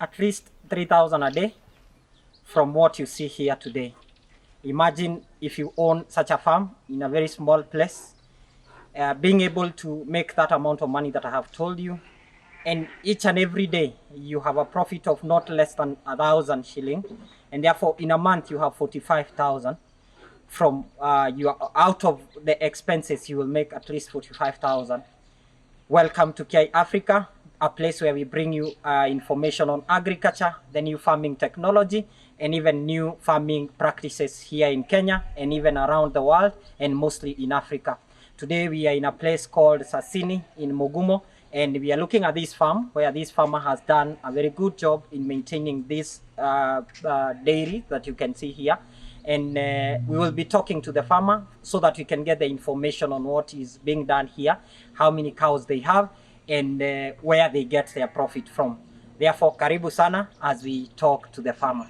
at least 3,000 a day from what you see here today. Imagine if you own such a farm in a very small place, being able to make that amount of money that I have told you, and each and every day you have a profit of not less than 1,000 shillings, and therefore in a month you have 45,000. From out of the expenses you will make at least 45,000. Welcome to kiaiafrica, a place where we bring you information on agriculture, the new farming technology, and even new farming practices here in Kenya and even around the world, and mostly in Africa. Today we are in a place called Sasini in Mugumo, and we are looking at this farm where this farmer has done a very good job in maintaining this dairy that you can see here. And we will be talking to the farmer so that we can get the information on what is being done here, how many cows they have, and where they get their profit from. Therefore, karibu sana as we talk to the farmer.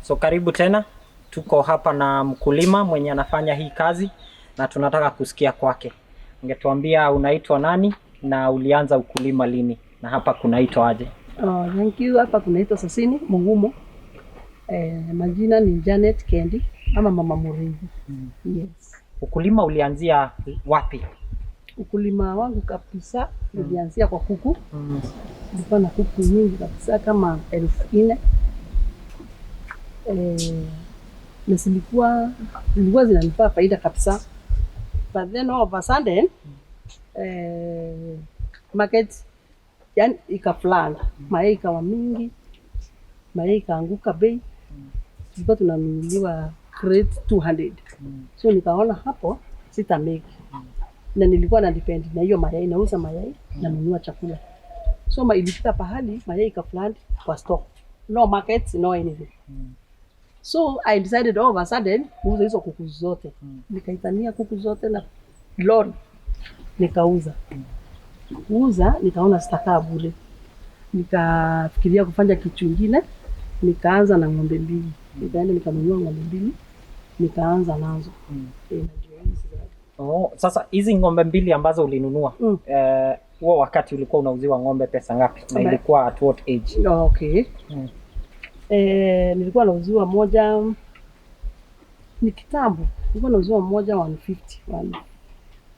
So karibu tena, tuko hapa na mkulima mwenye anafanya hii kazi na tunataka kusikia kwake. Ungetuambia unaitwa nani na ulianza ukulima lini na hapa kunaitwa aje? Thank you. Hapa kunaitwa Sasini Mugumo. Majina ni Janet Kendi ama Mama Muringi. Yes. Ukulima ulianzia wapi? Ukulima wangu kabisa ulianzia kwa kuku. Nilikuwa na kuku nyingi kabisa kama 4,000. Na zilikuwa zinanipa faida kabisa. But then all of a sudden, market yani ikaflanga, mayai ikawa mingi, mayai ikaanguka bei, tulikuwa tunanunuliwa crate 200. So nikaona hapo sita make, na nilikuwa na depend na hiyo mayai, nauza mayai na nunua chakula. So ilifika pahali mayai ikaflanga kwa stock, no market, no anything. So I decided all of a sudden kuuza hizo kuku zote. Nikaitania kuku zote na lori. Nikauza. Kuuza nikaona sitakaa bure. Nikafikiria kufanya kitu kingine. Nikaanza na ng'ombe 2. Nikaenda nikanunua ng'ombe 2. Nikaanza nazo. Sasa hizi ng'ombe 2 ambazo ulinunua, huo wakati ulikuwa unauziwa ng'ombe pesa ngapi? Na ilikuwa at what age? Okay. Nilikuwa nauziwa moja ni kitambo. Nilikuwa nauziwa moja 150,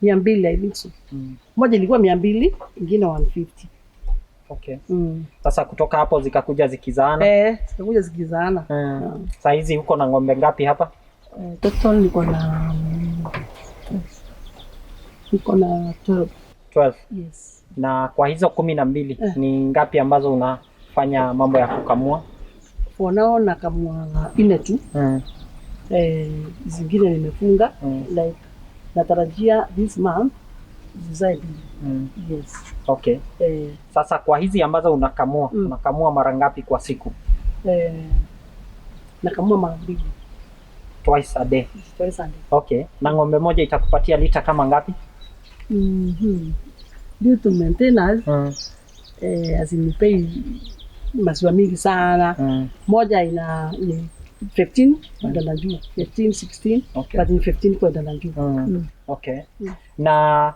200 I think so. Moja ilikuwa 200, ingine 150. Okay. Sasa kutoka hapo zikakuja zikizaana? Zikakuja zikizaana. Sasa hizi uko na ng'ombe ngapi hapa? Total niko na 12. Yes. Na kwa hizo 12 ni ngapi ambazo unafanya mambo ya kukamua? For now nakamua 4 tu. Zingine nimefunga. Like natarajia this month zaidi. Yes. Okay. Sasa kwa hizi ambazo unakamua, unakamua mara ngapi kwa siku? Nakamua mara 2. Twice a day. Twice a day. Okay. Na ng'ombe moja itakupatia lita kama ngapi? Due to maintenance, azinipei maziwa mingi sana. Moja ni 15 kwenda na juu, 15 16, okay. But ni 15 kwenda na juu. Okay. Na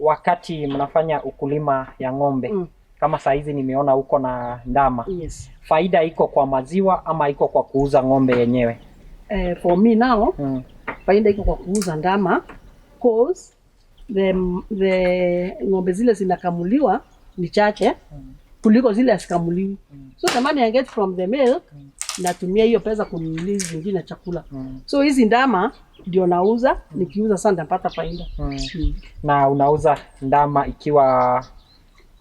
wakati mnafanya ukulima ya ng'ombe, kama saa hizi nimeona uko na ndama. Yes. Faida iko kwa maziwa ama iko kwa kuuza ng'ombe yenyewe? For me now, faida iko kwa kuuza ndama, cause the ng'ombe zile zinakamuliwa ni chache kuliko zile asikamuliwi. So the money I get from the milk, natumia hiyo pesa kununulia zingine chakula. So hizi ndama ndio nauza, nikiuza sana napata faida. Na unauza ndama ikiwa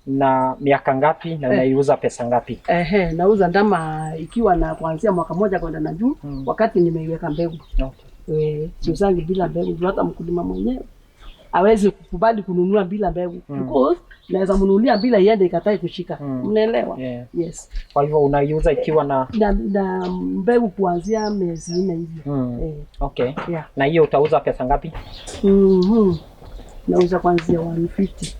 na miaka ngapi na unaiuza pesa ngapi? Nauza ndama ikiwa na kuanzia mwaka moja kwenda na juu, wakati nimeiweka mbegu. Okay. Siusangi bila mbegu, hata mkulima mwenyewe hawezi kukubali kununua bila mbegu. Because naweza mnunulia bila iende ikatae kushika. Mnaelewa? Yeah. Yes. Kwa hivyo unaiuza ikiwa na mbegu kuanzia miezi 4 hivi. Okay. Yeah. Na hiyo utauza pesa ngapi? Nauza kuanzia 150.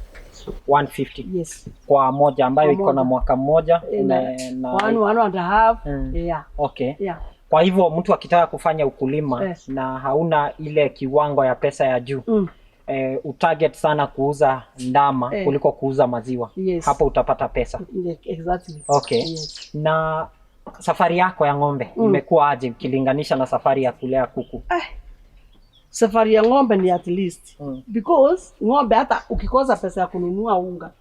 150. Yes. Kwa moja ambayo iko na mwaka mmoja na 1 and a half. Yeah. Okay. Yeah. Kwa hivyo mtu akitaka kufanya ukulima na hauna ile kiwango ya pesa ya juu, utarget sana kuuza ndama kuliko kuuza maziwa. Hapo utapata pesa. Exactly. Okay. Yes. Na safari yako ya ng'ombe imekuwa aje ukilinganisha na safari ya kulea kuku? Safari ya ng'ombe ni at least. Because ng'ombe hata ukikosa pesa ya kununua unga,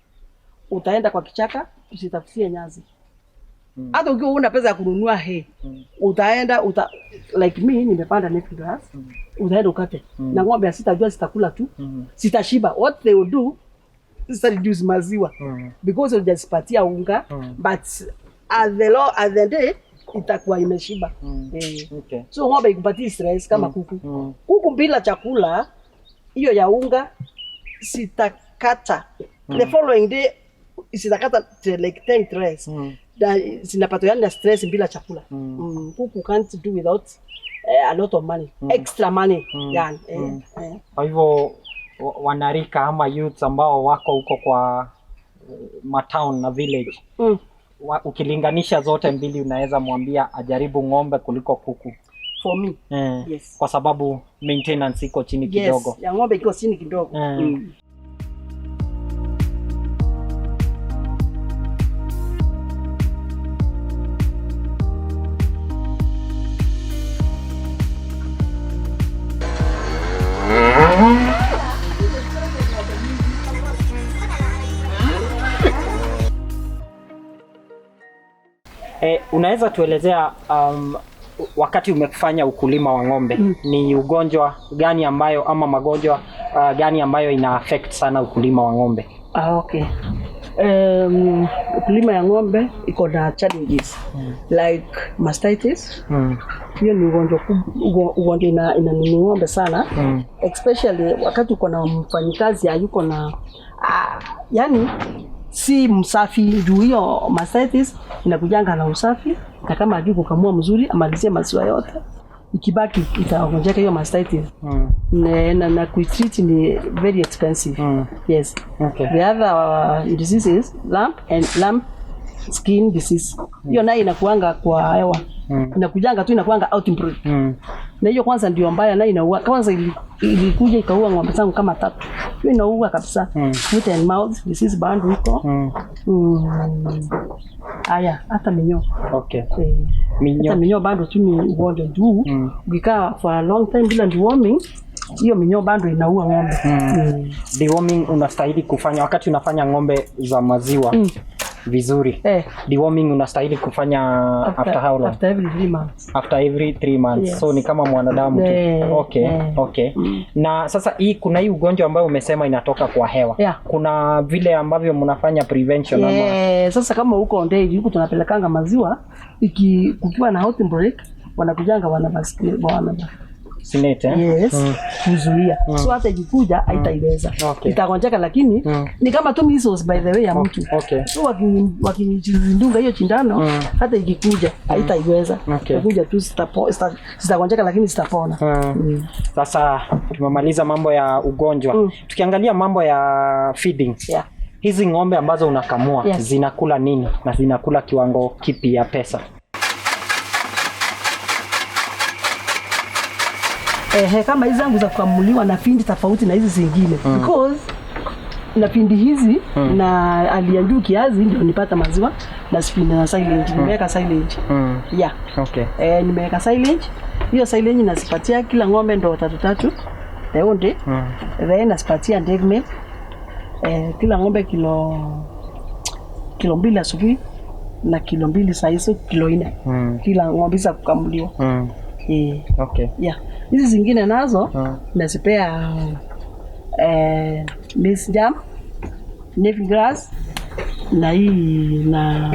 utaenda kwa kichaka usitafutie nyasi. Hata ukiwa una pesa ya kununua hay, utaenda like me nimepanda native grass, utaenda ukate. Na ng'ombe sitajua zitakula tu, zitashiba. What they will do is reduce maziwa because of just patia unga, but at the day itakuwa imeshiba. Okay. So ng'ombe ikupatia stress kama kuku. Kuku bila chakula hiyo ya unga sitakata. The following day sitakata like 10 trays. Zinapata yani stress bila chakula. Kuku can't do without a lot of money, extra money. Yani. Kwa hivyo wanarika ama youths ambao wako huko kwa matown na village, ukilinganisha zote mbili unaweza mwambia ajaribu ng'ombe kuliko kuku? For me, yes. Kwa sababu maintenance iko chini kidogo. Yes, ya ng'ombe iko chini kidogo. Unaweza tuelezea wakati umefanya ukulima wa ng'ombe, ni ugonjwa gani ambayo ama magonjwa gani ambayo ina affect sana ukulima wa ng'ombe? Okay. Ukulima ya ng'ombe iko na challenges like mastitis. Hiyo ni ugonjwa ina ng'ombe sana, especially wakati uko na mfanyikazi hayuko na yani si msafi. Juu hiyo mastitis inakujanga na usafi, na kama hajui kukamua mzuri amalizie maziwa yote, ikibaki itaongezeka hiyo mastitis. Na kuitreat ni very expensive. Yes. Okay. The other diseases, lamb skin disease. Hiyo nayo inakuanga kwa hewa. Inakujanga tu, inakuanga outbreak. Na hiyo kwanza ndio mbaya, na inaua. Kwanza ilikuja ikaua ng'ombe zangu kama 3. Hiyo inaua kabisa. Foot and mouth disease bado huko. Hata minyoo. Okay. Hata minyoo bado tu ni ugonjwa juu. Ukikaa for a long time bila deworming, hiyo minyoo bado inaua ng'ombe. Deworming unastahili kufanya wakati unafanya ng'ombe za maziwa vizuri. Deworming unastahili kufanya after how long? After every 3 months. After every 3 months. Yes. So ni kama mwanadamu tu. Okay. Na sasa kuna hii ugonjwa ambayo umesema inatoka kwa hewa. Kuna vile ambavyo mnafanya prevention ama? Sasa kama huko Ndei huko tunapelekanga maziwa, kukiwa na outbreak wanakujanga wana Sinete, yes, kuzuia. So hata ikikuja haitaiweza. Itagonjeka, lakini ni kama tu measles by the way ya mtu. So wakijindunga hiyo chindano, hata ikikuja haitaiweza. Itakuja tu zitagonjeka, lakini zitapona. Sasa tumemaliza mambo ya ugonjwa. Tukiangalia mambo ya feeding. Hizi ng'ombe ambazo unakamua zinakula nini na zinakula kiwango kipi ya pesa? Kama hizi zangu za kukamuliwa na findi tofauti na hizi zingine, because na findi hizi na alianjuu kiazi ndio nipata maziwa, na spindi na silage. Nimeweka silage. Nimeweka silage. Hiyo silage nasipatia kila ng'ombe ndo 3 leonde. Then nasipatia egg milk. Kila ng'ombe kilo 2 asubuhi na kilo 2 saa hizo, kilo 4. Kila ng'ombe za kukamuliwa. Hizi zingine nazo nasipea maize jam, native grass na hii na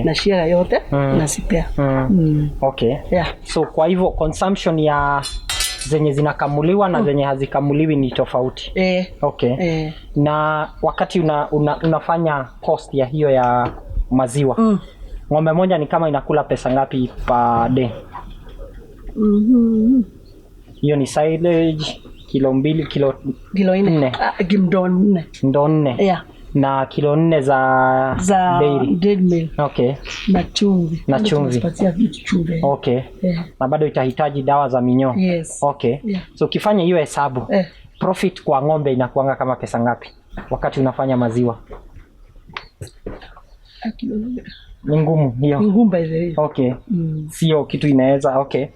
na shira yote nasipea. So kwa hivyo consumption ya zenye zinakamuliwa na zenye hazikamuliwi ni tofauti. Na wakati unafanya cost ya hiyo ya maziwa, ng'ombe moja ni kama inakula pesa ngapi per day? Hiyo ni silage kilo 2, kilo 4. Ndoo 4. Na kilo 4 za dairy meal. Okay. Na chumvi. Na chumvi. Tunapatia vitu chumvi. Okay. Na bado itahitaji dawa za minyoo. Yes. Okay. So ukifanya hiyo hesabu, profit kwa ng'ombe inakuanga kama pesa ngapi wakati unafanya maziwa? Ni ngumu hiyo. Ni ngumu hiyo. Okay. Sio kitu inaweza. Okay.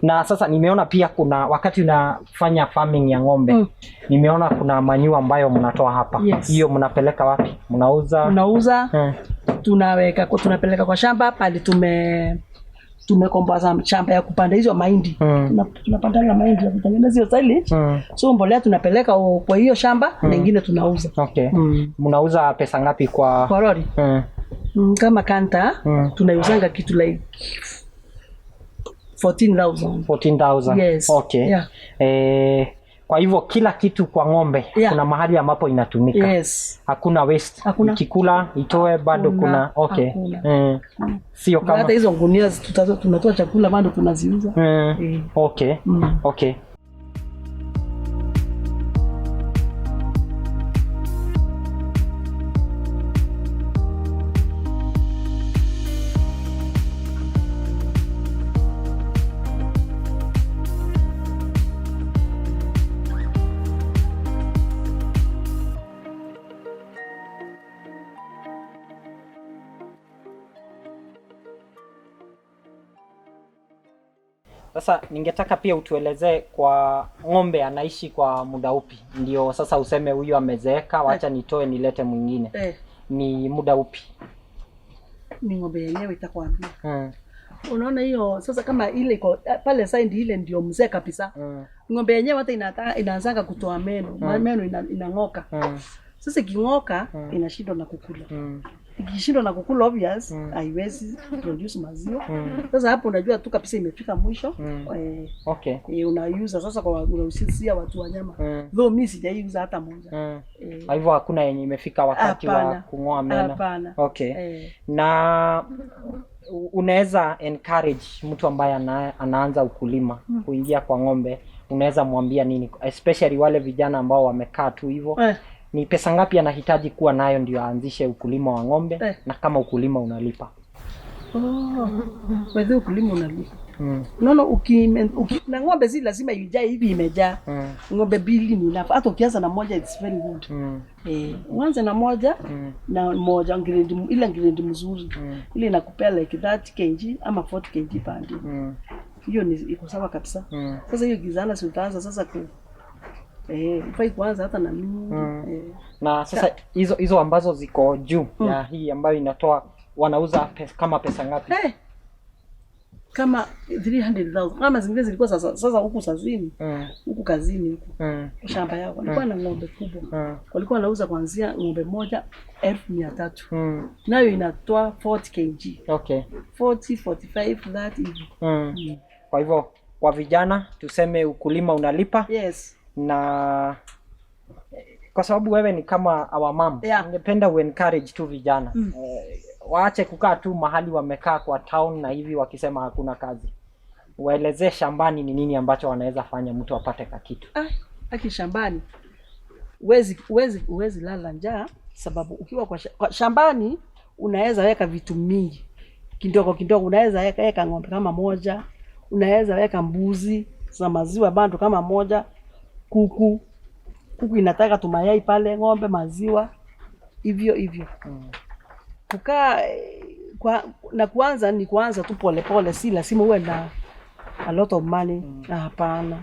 Na sasa nimeona pia kuna wakati unafanya farming ya ng'ombe, nimeona kuna manure ambayo mnatoa hapa. Hiyo mnapeleka wapi? Mnauza. Tunapeleka kwa shamba pale tumekomboa shamba ya kupanda hizo mahindi. Tunapanda na mahindi ya kutengeneza hiyo silage. So mbolea tunapeleka kwa hiyo shamba na nyingine tunauza. Okay. Mnauza pesa ngapi kwa lori? Kama kanta tunauzanga kitu like 14,000. Yes. Okay. Kwa hivyo kila kitu kwa ng'ombe kuna mahali ambapo inatumika. Hakuna waste. Ikikula itoe bado kuna. Okay. Sio kama hata hizo ngunia tunatoa chakula bado tunaziuza. Okay. Okay. Sasa ningetaka pia utuelezee kwa ng'ombe anaishi kwa muda upi? Ndio sasa useme huyu amezeeka, wacha nitoe nilete mwingine. Ni muda upi? Ni ng'ombe yenyewe itakwambia. Unaona hiyo sasa kama ile iko pale side ile ndio mzee kabisa. Ng'ombe yenyewe hata inaanza kutoa meno. Meno inang'oka. Sasa iking'oka inashindwa na kukula. Ikishindwa na kukula obvious haiwezi produce maziwa. Sasa hapo unajua tu kabisa imefika mwisho. Okay. Unauza sasa kwa unausisia watu wa nyama. Though mimi sijaiuza hata moja. Kwa hivyo hakuna yenye imefika wakati wa kung'oa meno. Hapana. Okay. Na unaweza encourage mtu ambaye anaanza ukulima kuingia kwa ng'ombe, unaweza mwambia nini, especially wale vijana ambao wamekaa tu hivyo? Ni pesa ngapi anahitaji kuwa nayo ndio aanzishe ukulima wa ng'ombe? Na kama ukulima unalipa? Wewe ukulima unalipa. Unaona na ng'ombe si lazima ijae hivi imejaa. Ng'ombe mbili ni enough. Hata ukianza na moja it's very good. Uanze na moja na moja grade mzuri. Ile inakupea like 30 kg ama 40 kg pande. Hiyo ni iko sawa kabisa. Sasa hiyo gizana si utaanza sasa fai kwanza hata na mimi. Na sasa hizo ambazo ziko juu ya hii ambayo inatoa wanauza kama pesa ngapi? Kama 300,000. Kama zingine zilikuwa sasa huku sazini. Huku kazini huku. Shamba yao walikuwa na ng'ombe kubwa. Walikuwa wanauza kuanzia ng'ombe moja 1,300. Nayo inatoa 40 kg. Okay. 40, 45 that hivi. Kwa hivyo kwa vijana tuseme ukulima unalipa. Na kwa sababu wewe ni kama our mom, ningependa encourage tu vijana waache kukaa tu mahali wamekaa kwa town na hivi wakisema hakuna kazi. Waelezee shambani ni nini ambacho wanaweza fanya mtu apate kitu. Aki shambani uwezi lala njaa, sababu ukiwa kwa shambani unaweza weka vitu mingi kidogo kidogo. Unaweza weka ng'ombe kama moja, unaweza weka mbuzi za maziwa bando kama moja, kuku inataka tumayai pale, ng'ombe maziwa hivyo. Kukaa na kuanza tu pole pole, si lazima uwe na a lot of money. Hapana.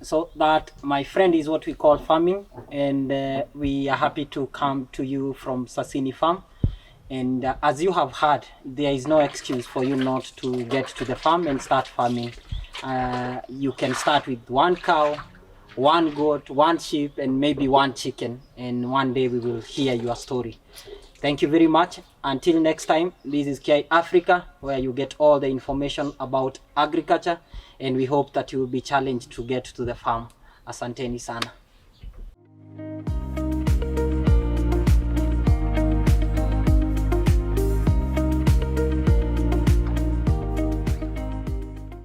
So that, my friend, is what we call farming, and we are happy to come to you from Sasini Farm. And as you have heard, there is no excuse for you not to get to the farm and start farming. You can start with 1 cow, 1 goat, 1 sheep, and maybe 1 chicken. And one day we will hear your story. Thank you very much. Until next time, this is kiaiafrica, where you get all the information about agriculture, and we hope that you will be challenged to get to the farm. Asanteni sana.